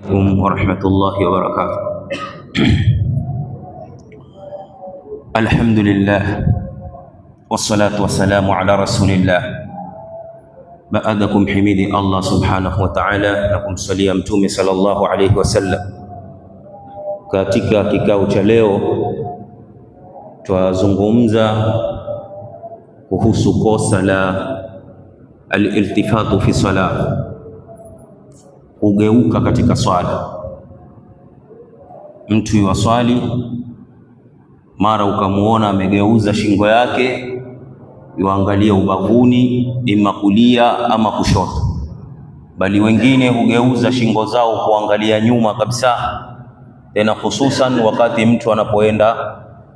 Assalamualaikum warahmatullahi wabarakatuh. Alhamdulillah wassalatu wassalamu ala rasulillah. Baada kumhimidi Allah subhanahu wa ta'ala na kumsalia Mtume sallallahu alayhi wasallam, katika kikao cha leo twazungumza kuhusu kosa la al-iltifatu fi salah, kugeuka katika swala. Mtu yuwaswali, mara ukamuona amegeuza shingo yake yuangalia ubavuni, ima kulia ama kushoto, bali wengine hugeuza shingo zao kuangalia nyuma kabisa, tena hususan wakati mtu anapoenda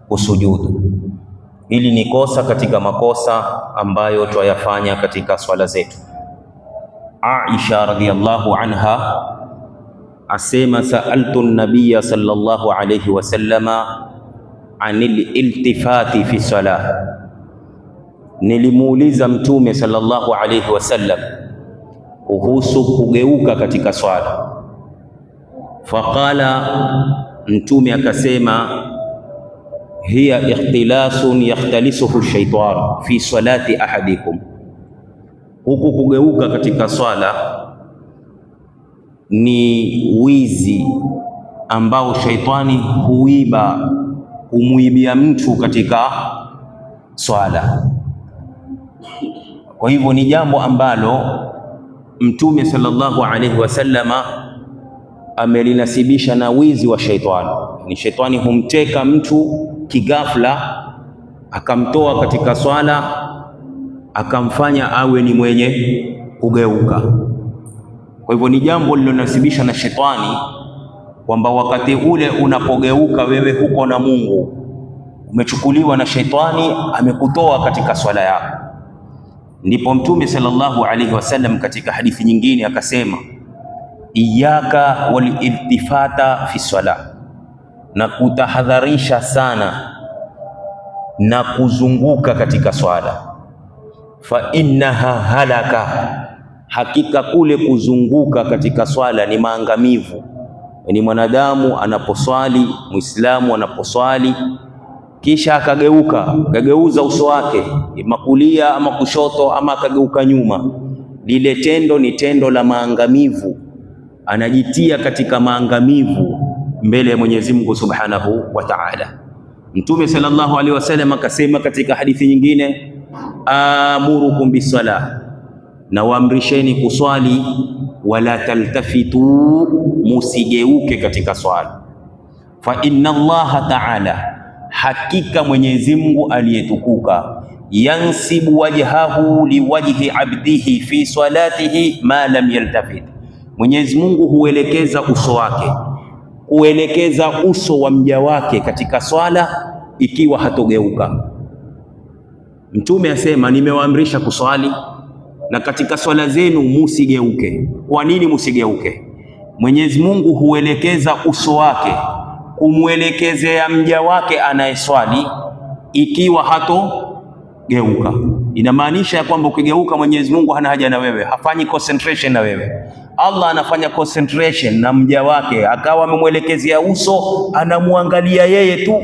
kusujudu. Hili ni kosa katika makosa ambayo twayafanya katika swala zetu. Aisha radhiyallahu anha asema, sa'altu an-nabiyya sallallahu alayhi wasallama anil iltifati fi salah, nilimuuliza Mtume sallallahu alayhi wasallam kuhusu kugeuka katika swala. Faqala, Mtume akasema, hiya ikhtilasun yakhtalisuhu shaitan fi salati ahadikum, huku kugeuka katika swala ni wizi ambao shaitani huiba, humuibia mtu katika swala. Kwa hivyo ni jambo ambalo Mtume sallallahu alaihi wasallama amelinasibisha na wizi wa shaitani. Ni shaitani humteka mtu kigafla, akamtoa katika swala, akamfanya awe ni mwenye kugeuka. Kwa hivyo ni jambo lilonasibisha na shetani, kwamba wakati ule unapogeuka wewe huko na Mungu, umechukuliwa na shetani, amekutoa katika swala yako. Ndipo Mtume sallallahu alaihi wasallam katika hadithi nyingine akasema, iyaka waliltifata fi swala, na kutahadharisha sana na kuzunguka katika swala. Fa innaha halaka, hakika kule kuzunguka katika swala ni maangamivu. Ni mwanadamu anaposwali, Muislamu anaposwali kisha akageuza uso wake ima kulia ama kushoto, ama akageuka nyuma, lile tendo ni tendo la maangamivu, anajitia katika maangamivu mbele ya Mwenyezi Mungu Subhanahu wa Ta'ala. Mtume sallallahu alaihi wasallam akasema katika hadithi nyingine, amurukum bisalah, na waamrisheni kuswali, wala taltafitu, musigeuke katika swala. Fa inna Allaha ta'ala, hakika Mwenyezi Mungu aliyetukuka, yansibu wajhahu liwajhi abdihi fi salatihi ma lam yaltafit, Mwenyezi Mungu huelekeza uso wake, kuelekeza uso wa mja wake katika swala ikiwa hatogeuka. Mtume asema, nimewaamrisha kuswali na katika swala zenu musigeuke. Kwa nini musigeuke? Mwenyezi Mungu huelekeza uso wake kumwelekezea mja wake anayeswali ikiwa hatogeuka. Inamaanisha ya kwamba ukigeuka, Mwenyezi Mungu hana haja na wewe, hafanyi concentration na wewe. Allah anafanya concentration na mja wake, akawa amemwelekezea uso, anamwangalia yeye tu,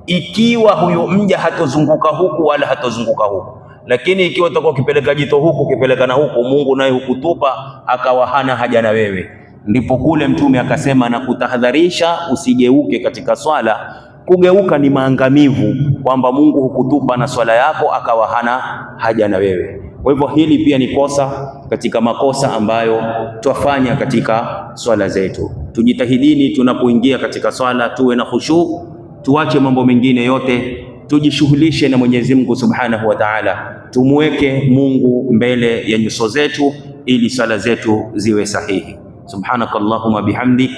ikiwa huyo mja hatozunguka huku wala hatozunguka huku. Lakini ikiwa utakuwa ukipeleka jito huku ukipeleka na huku, Mungu naye hukutupa, akawa hana haja na wewe. Ndipo kule Mtume akasema na kutahadharisha usigeuke katika swala. Kugeuka ni maangamivu, kwamba Mungu hukutupa na swala yako akawa hana haja na wewe. Kwa hivyo hili pia ni kosa katika makosa ambayo twafanya katika swala zetu. Tujitahidini tunapoingia katika swala tuwe na khushu, tuache mambo mengine yote, tujishughulishe na Mwenyezi Mungu Subhanahu wa Ta'ala, tumweke Mungu mbele ya nyuso zetu ili swala zetu ziwe sahihi. Subhanakallahumma bihamdik,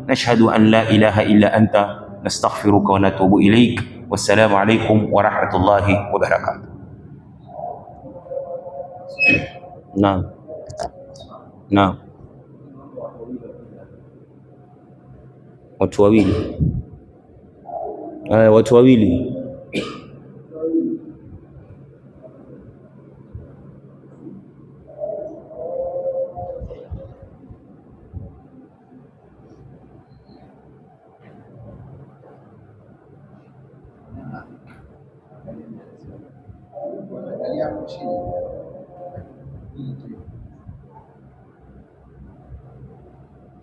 nashhadu an la ilaha illa anta, nastaghfiruka wa natubu ilaik. Wassalamu alaikum wa rahmatullahi wa barakatuh. Naam. Naam. Watu wawili. Watu wawili.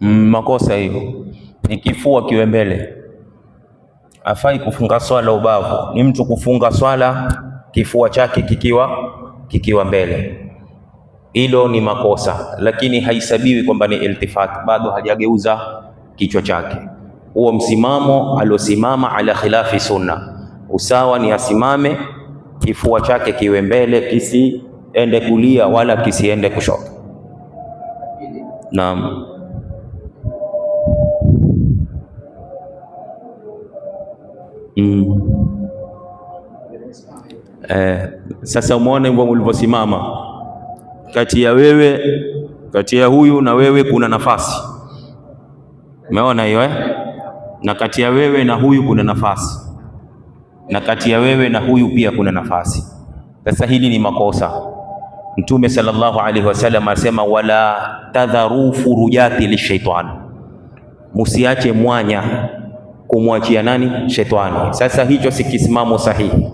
Makosa hiyo ni kifua kiwe mbele. Afai kufunga swala ubavu, ni mtu kufunga swala kifua chake kikiwa mbele. Hilo ni makosa, lakini haisabiwi kwamba ni iltifat, bado hajageuza kichwa chake. Huo msimamo aliosimama ala khilafi sunna. Usawa ni asimame kifua chake kiwe mbele, kisiende kulia wala kisiende kushoto. Naam. Sasa umeona hivyo ulivyosimama, kati ya huyu na wewe kuna nafasi. Umeona hiyo Na kati ya wewe na huyu kuna nafasi, na kati ya wewe na huyu pia kuna nafasi. Sasa hili ni makosa. Mtume sallallahu alaihi wasallam asema, wala tadharu furujati lishaitani, musiache mwanya kumwachia nani? Shetani. Sasa hicho si kisimamo sahihi.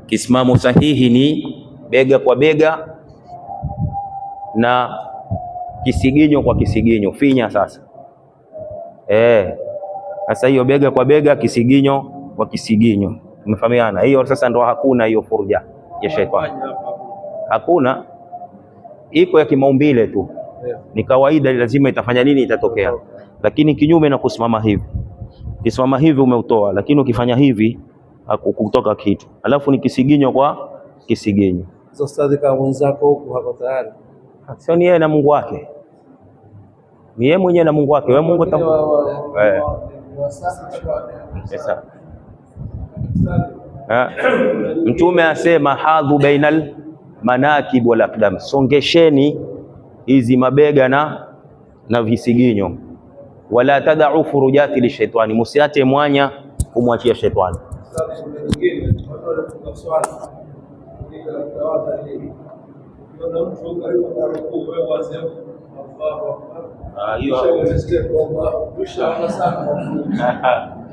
Kisimamo sahihi ni bega kwa bega na kisiginyo kwa kisiginyo. Finya sasa. Sasa hiyo bega kwa bega, kisiginyo kwa kisiginyo, umefahamiana? Hiyo sasa ndo hakuna hiyo furja ya shetani, hakuna. Iko ya kimaumbile tu, ni kawaida, lazima itafanya nini, itatokea. Lakini kinyume na kusimama hivi, kisimama hivi umeutoa, lakini ukifanya hivi hakukutoka kitu, alafu ni kisiginyo kwa kisiginyo. Sasa ustadhi, kama mwenzako huko hako tayari, sio ni yeye na Mungu wake, ni yeye mwenyewe na Mungu wake. Wewe Mungu Mtume asema hadhu bainal manakib wal aqdam, songesheni hizi mabega na visiginyo. Wala tad'u furujati lishaitani, musiache mwanya kumwachia shetani.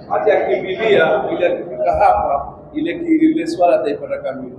Hata akimbilia ili akifika hapa ile swala ataipata kamili.